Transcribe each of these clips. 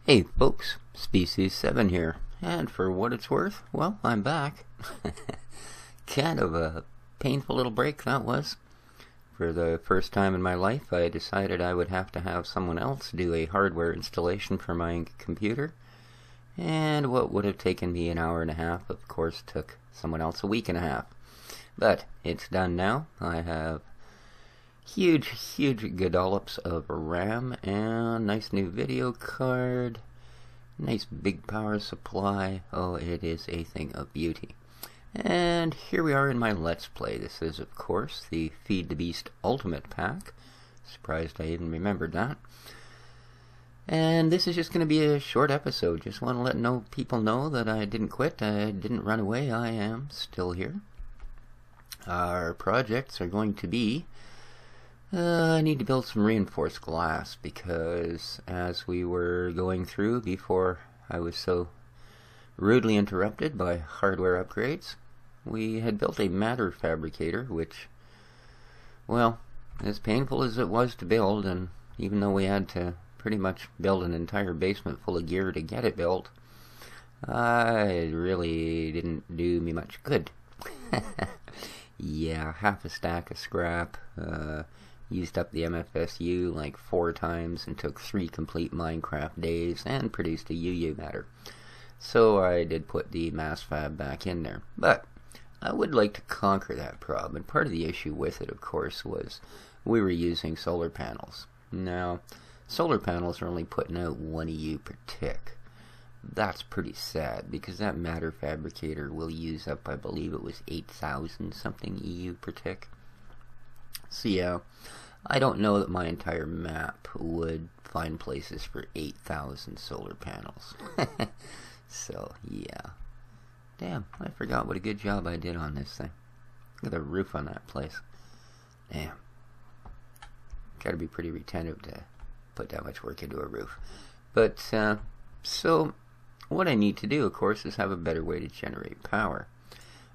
Hey folks, Species 7 here, and for what it's worth, well, I'm back. Kind of a painful little break that was. For the first time in my life, I decided I would have to have someone else do a hardware installation for my computer, and what would have taken me an hour and a half, of course, took someone else a week and a half. But it's done now. I have huge gadollops of RAM and nice new video card, nice big power supply. Oh, it is a thing of beauty. And here we are in my Let's Play. This is, of course, the Feed the Beast Ultimate pack. Surprised I even remembered that. And this is just going to be a short episode. Just want to let people know that I didn't quit. I didn't run away. I am still here. Our projects are going to be I need to build some reinforced glass because as we were going through before I was so rudely interrupted by hardware upgrades, we had built a matter fabricator, which, well, as painful as it was to build, and even though we had to pretty much build an entire basement full of gear to get it built, it really didn't do me much good. Yeah, half a stack of scrap, used up the MFSU like 4 times and took 3 complete Minecraft days and produced a UU matter. So I did put the mass fab back in there. But I would like to conquer that problem, and part of the issue with it, of course, was we were using solar panels. Now, solar panels are only putting out 1 EU per tick. That's pretty sad, because that matter fabricator will use up, I believe it was 8,000 something EU per tick. So yeah, I don't know that my entire map would find places for 8,000 solar panels. So yeah. Damn, I forgot what a good job I did on this thing. Look at the roof on that place. Damn. Gotta be pretty retentive to put that much work into a roof. But, so, what I need to do, of course, is have a better way to generate power.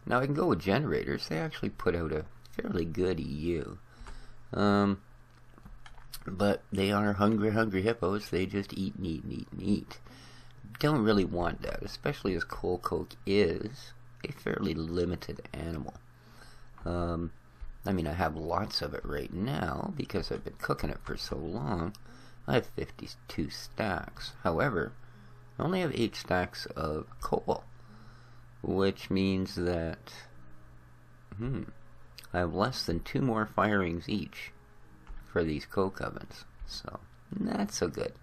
Now, I can go with generators. They actually put out a fairly good EU. But they are hungry hippos. They just eat and eat and eat and eat. Don't really want that, especially as coal coke is a fairly limited animal. I mean, I have lots of it right now because I've been cooking it for so long. I have 52 stacks. However, I only have 8 stacks of coal, which means that I have less than 2 more firings each for these coke ovens. So, not so good.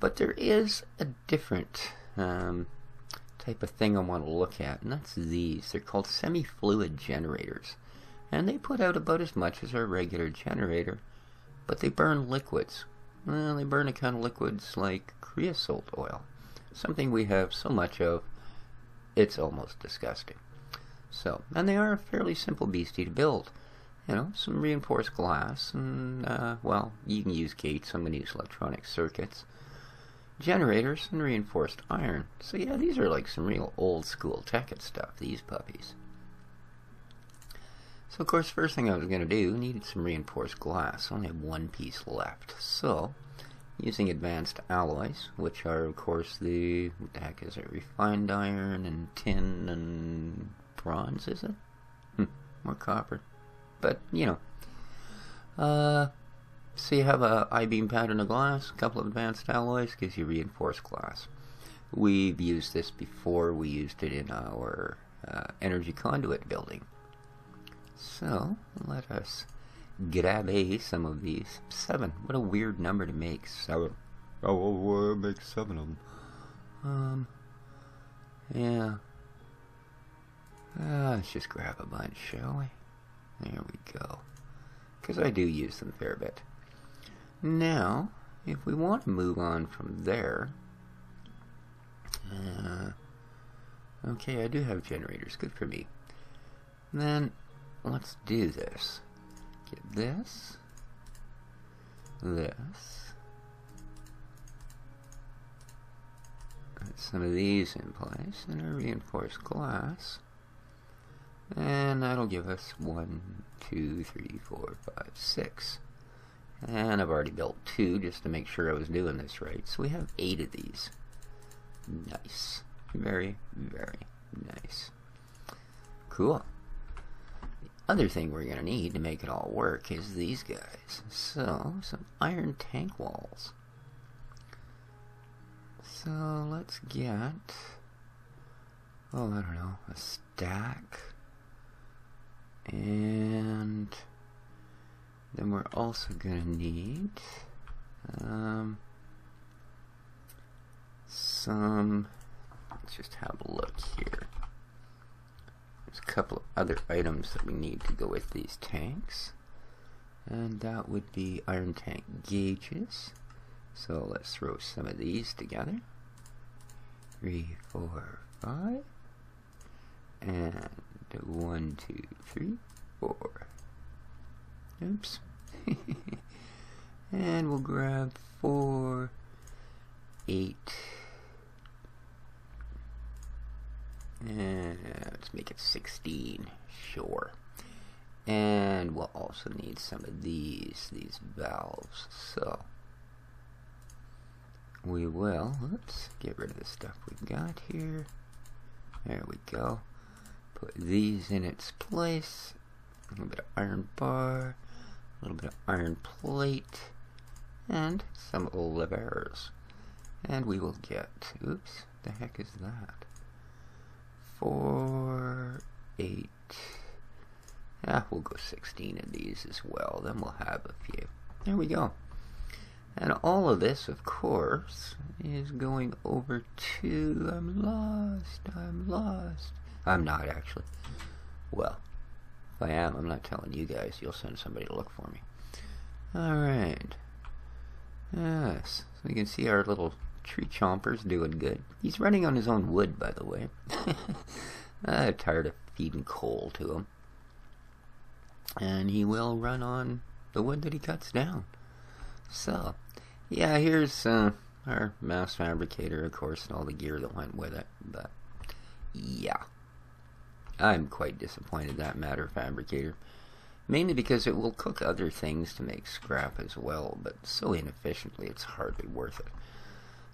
But there is a different type of thing I want to look at, and that's these. They're called semi-fluid generators. And they put out about as much as our regular generator, but they burn liquids. Well, they burn a kind of liquids like creosote oil. Something we have so much of, it's almost disgusting. So, and they are a fairly simple beastie to build. You know, some reinforced glass, and, well, you can use gates. I'm going to use electronic circuits. Generators, and reinforced iron. So yeah, these are like some real old school tech and stuff, these puppies. So of course, first thing I was going to do, needed some reinforced glass. I only have 1 piece left. So, using advanced alloys, which are of course the, what the heck is it, refined iron and tin and bronze, is it? More copper. But, you know. So you have a I-beam pattern of glass, a couple of advanced alloys, gives you reinforced glass. We've used this before. We used it in our energy conduit building. So, let us grab some of these. 7. What a weird number to make. 7. Oh, make 7 of them. Yeah. Let's just grab a bunch, shall we? There we go. Because I do use them a fair bit. Now, if we want to move on from there, okay, I do have generators, good for me. Then, let's do this. Get this, put some of these in place, and a reinforced glass. And that'll give us 1, 2, 3, 4, 5, 6. And I've already built 2 just to make sure I was doing this right. So we have 8 of these. Nice. Very, very nice. Cool. The other thing we're going to need to make it all work is these guys. So, some iron tank walls. So, let's get, oh, I don't know, a stack. And then we're also going to need some, let's just have a look here. There's a couple of other items that we need to go with these tanks. And that would be iron tank gauges. So let's throw some of these together. 3, 4, 5. And 1, 2, 3, 4. Oops. And we'll grab 4, 8. And let's make it 16. Sure. And we'll also need some of these valves. So we will, let's get rid of the stuff we've got here. There we go. Put these in its place. A little bit of iron bar, a little bit of iron plate, and some levers. And we will get, oops, the heck is that? 4, 8. We'll go 16 of these as well. Then we'll have a few. There we go. And all of this, of course, is going over to, I'm lost. I'm not, actually. Well, if I am, I'm not telling you guys. You'll send somebody to look for me. Alright. Yes. So you can see our little tree chomper's doing good. He's running on his own wood, by the way. I'm tired of feeding coal to him. And he will run on the wood that he cuts down. So, yeah, here's our mass fabricator, of course, and all the gear that went with it. But, yeah. I'm quite disappointed that matter fabricator. Mainly because it will cook other things to make scrap as well, but so inefficiently it's hardly worth it.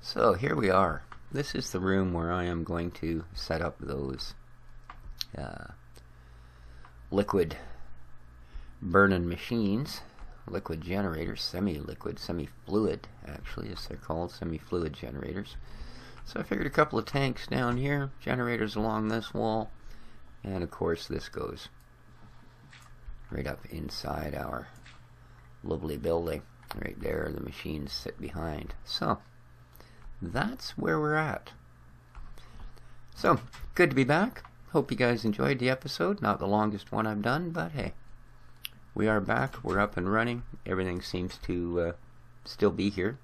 So here we are. This is the room where I am going to set up those liquid burning machines, liquid generators, semi-liquid, semi-fluid actually, as they're called, semi-fluid generators. So I figured a couple of tanks down here, generators along this wall, and of course this goes right up inside our lovely building. Right there, the machines sit behind. So that's where we're at. So, good to be back. Hope you guys enjoyed the episode. Not the longest one I've done, but hey, we are back. We're up and running. Everything seems to still be here.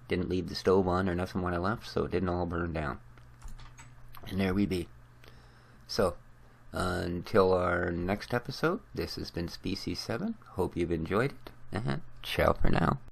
Didn't leave the stove on or nothing when I left, so it didn't all burn down. And there we be. So, until our next episode, this has been Species 7. Hope you've enjoyed it. Ciao for now.